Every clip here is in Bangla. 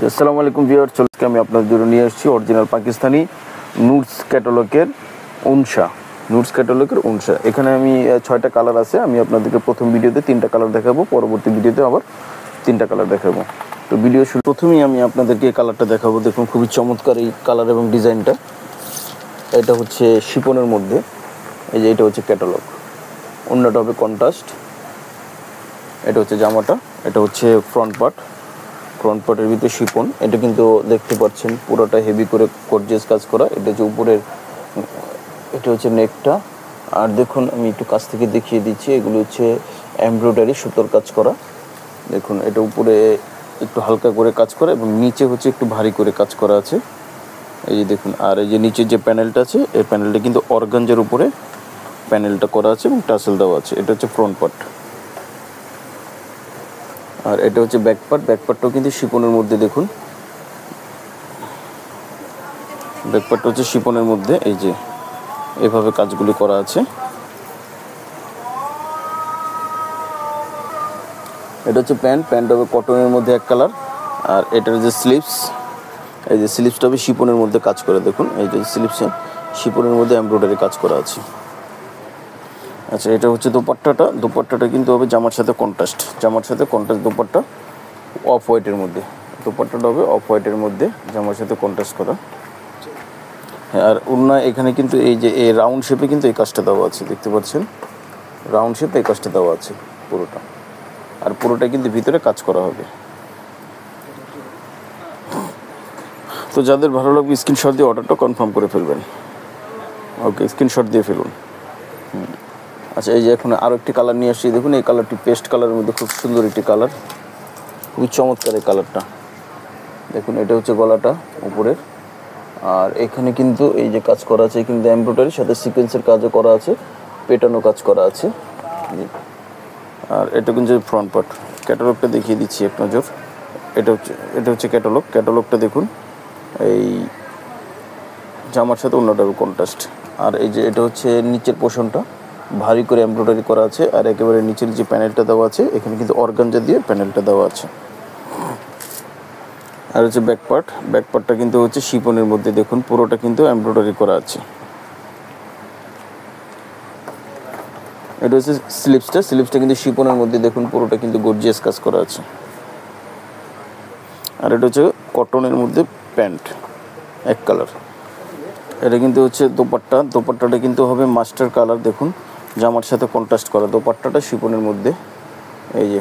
আসসালামু আলাইকুম ভিউয়ার, চলছে আমি আপনাদের জন্য নিয়ে এসেছি অরিজিনাল পাকিস্তানি নুটস ক্যাটালগের উনসা। এখানে আমি 6টা কালার আছে। আমি আপনাদেরকে প্রথম ভিডিওতে 3টা কালার দেখাবো, পরবর্তী ভিডিওতে আবার 3টা কালার দেখাবো। তো ভিডিও শুরু প্রথমেই আমি আপনাদেরকে এই কালারটা দেখাবো। দেখুন খুবই চমৎকার এই কালার এবং ডিজাইনটা। এটা হচ্ছে শিপনের মধ্যে, এই যে এটা হচ্ছে ক্যাটালগ। অন্যটা হবে কন্ট্রাস্ট। এটা হচ্ছে জামাটা, এটা হচ্ছে ফ্রন্ট পার্টের ভিতরে শিপন। এটা কিন্তু দেখতে পাচ্ছেন পুরোটা হেভি করে গর্জিয়াস কাজ করা। এটা হচ্ছে উপরের, এটা হচ্ছে নেকটা। আর দেখুন আমি একটু কাছ থেকে দেখিয়ে দিচ্ছি, এগুলো হচ্ছে এমব্রয়ডারি সুতোর কাজ করা। দেখুন এটা উপরে একটু হালকা করে কাজ করা এবং নিচে হচ্ছে একটু ভারী করে কাজ করা আছে, এই যে দেখুন। আর এই যে নিচের যে প্যানেলটা আছে, এই প্যানেলটা কিন্তু অর্গানজার উপরে প্যানেলটা করা আছে এবং টাসেল দেওয়া আছে। এটা হচ্ছে ফ্রন্ট পার্ট। আর এটা হচ্ছে ব্যাক পার্টটাও কিন্তু শিপনের মধ্যে। দেখুন ব্যাক পার্টটা হচ্ছে শিপনের মধ্যে, এই যে এভাবে কাজগুলি করা আছে। এটা হচ্ছে প্যান্ট হবে কটনের মধ্যে এক কালার। আর এটার যে স্লিভস, এই যে স্লিভসটা হবে শিপনের মধ্যে কাজ করে। দেখুন এই যে স্লিভসে শিপনের মধ্যে এমব্রয়ডারি কাজ করা আছে। আচ্ছা, এটা হচ্ছে দোপাট্টাটা কিন্তু হবে জামার সাথে কন্ট্রাস্ট দোপাট্টা অফ হোয়াইটের মধ্যে। দোপাট্টাটা হবে অফ হোয়াইটের মধ্যে জামার সাথে কন্ট্রাস্ট করা। হ্যাঁ, আর ওড়না এখানে কিন্তু এই যে এই রাউন্ড শেপে কিন্তু এই কাজটা দেওয়া আছে, দেখতে পাচ্ছেন রাউন্ড শেপে এই কাজটা দেওয়া আছে পুরোটা। আর পুরোটা কিন্তু ভিতরে কাজ করা হবে। তো যাদের ভালো লাগবে স্ক্রিনশট দিয়ে অর্ডারটা কনফার্ম করে ফেলবেন। ওকে, স্ক্রিনশট দিয়ে ফেলুন। আচ্ছা, এই যে এখন আরও একটি কালার নিয়ে আসছি। দেখুন এই কালারটি পেস্ট কালারের মধ্যে, খুব সুন্দর একটি কালার, খুবই চমৎকার এই কালারটা। দেখুন এটা হচ্ছে গলাটা উপরের। আর এখানে কিন্তু এই যে কাজ করা আছে, কিন্তু এমব্রয়ডারির সাথে সিকোয়েন্সের কাজও করা আছে, পেটানো কাজ করা আছে। আর এটা কিন্তু ফ্রন্ট পার্ট। ক্যাটালগটা দেখিয়ে দিচ্ছি এক নজর। এটা হচ্ছে ক্যাটালগটা দেখুন। এই জামার সাথে অন্যটা কন্ট্রাস্ট। আর এই যে এটা হচ্ছে নিচের পোর্শনটা ভারী করে এমব্রয়ডারি করা আছে। আর একেবারে নিচের যে প্যানেলটা দেওয়া আছে, এখানে কিন্তু অর্গানজা দিয়ে প্যানেলটা দেওয়া আছে। আর হচ্ছে ব্যাক পার্টটা কিন্তু হচ্ছে শিপনের মধ্যে। দেখুন পুরোটা কিন্তু এমব্রয়ডারি করা আছে। এটা হচ্ছে স্লিভসটা কিন্তু শিপনের মধ্যে। দেখুন পুরোটা কিন্তু গর্জিয়াস কাজ করা আছে। আর এটা হচ্ছে কটনের মধ্যে প্যান্ট এক কালার। এটা কিন্তু হচ্ছে দোপাট্টাটা কিন্তু হবে মাস্টার কালার। দেখুন জামার সাথে কন্ট্রাস্ট করা দোপাট্টাটা শিপনের মধ্যে। এই যে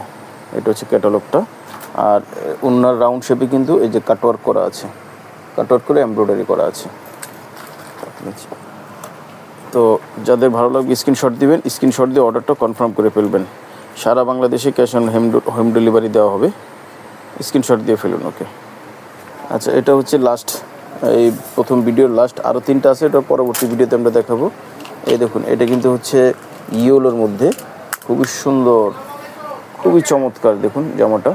এটা হচ্ছে ক্যাটালগটা। আর ওনার রাউন্ড শেপে কিন্তু এই যে কাটওয়ার্ক করা আছে, কাটওয়ার্ক করে এমব্রয়ডারি করা আছে। তো যাদের ভালো লাগবে স্ক্রিনশট দিবেন, স্ক্রিনশট দিয়ে অর্ডারটা কনফার্ম করে ফেলবেন। সারা বাংলাদেশে ক্যাশ অন হোম ডেলিভারি দেওয়া হবে। স্ক্রিনশট দিয়ে ফেলুন। ওকে, আচ্ছা এটা হচ্ছে লাস্ট, এই প্রথম ভিডিওর লাস্ট। আরও 3টা আছে, এটা পরবর্তী ভিডিওতে আমরা দেখাবো। এই দেখুন এটা কিন্তু হচ্ছে ইয়েলোর মধ্যে, খুবই সুন্দর, খুবই চমৎকার। দেখুন জামাটা,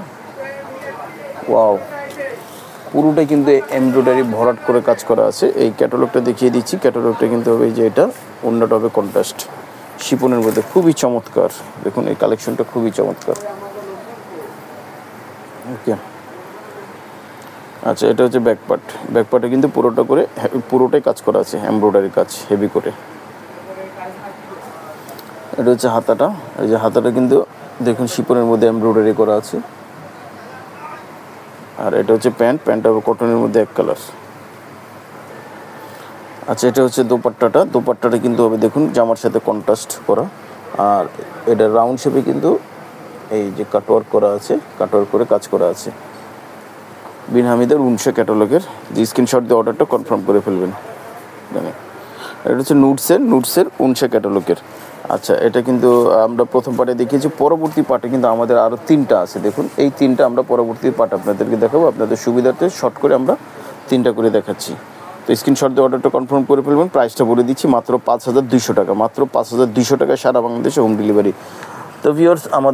ওয়াও, পুরোটাই কিন্তু এমব্রয়ডারি ভরাট করে কাজ করা আছে। এই ক্যাটালগটা দেখিয়ে দিচ্ছি। ক্যাটালগটা কিন্তু হবে যে এটা, অন্যটা হবে কন্ট্রাস্ট শিপনের মধ্যে, খুবই চমৎকার। দেখুন এই কালেকশনটা খুবই চমৎকার। ওকে, আচ্ছা এটা হচ্ছে ব্যাক পার্টে কিন্তু পুরোটাই কাজ করা আছে, এমব্রয়ডারি কাজ হেভি করে। এটা হচ্ছে হাতাটা। এই যে হাতাটা কিন্তু দেখুন শিপনের মধ্যে এমব্রয়ডারি করা আছে। আর এটা হচ্ছে প্যান্টটা হবে কটনের মধ্যে এক কালার। আচ্ছা এটা হচ্ছে দোপাট্টাটা কিন্তু হবে দেখুন জামার সাথে কন্ট্রাস্ট করা। আর এটা রাউন্ড শেপে কিন্তু এই যে কাটওয়ার্ক করা আছে, কাটওয়ার্ক করে কাজ করা আছে। বিন হামিদের উনসা ক্যাটালগের যে স্ক্রিনশট দিয়ে অর্ডারটা কনফার্ম করে ফেলবেন। এটা হচ্ছে নুটসের উনসা ক্যাটালগের। আচ্ছা এটা কিন্তু আমরা প্রথম পার্টে দেখিয়েছি, পরবর্তী পার্টে কিন্তু আমাদের আরও 3টা আছে। দেখুন এই 3টা আমরা পরবর্তী পার্ট আপনাদেরকে দেখাবো। আপনাদের সুবিধার্থে শর্ট করে আমরা 3টা করে দেখাচ্ছি। তো স্ক্রিনশট দিয়ে অর্ডারটা কনফার্ম করে ফেলবেন। প্রাইসটা বলে দিচ্ছি, মাত্র 5200 টাকা, মাত্র 5200 টাকা, সারা বাংলাদেশে হোম ডেলিভারি। তো ভিউয়ার্স আমাদের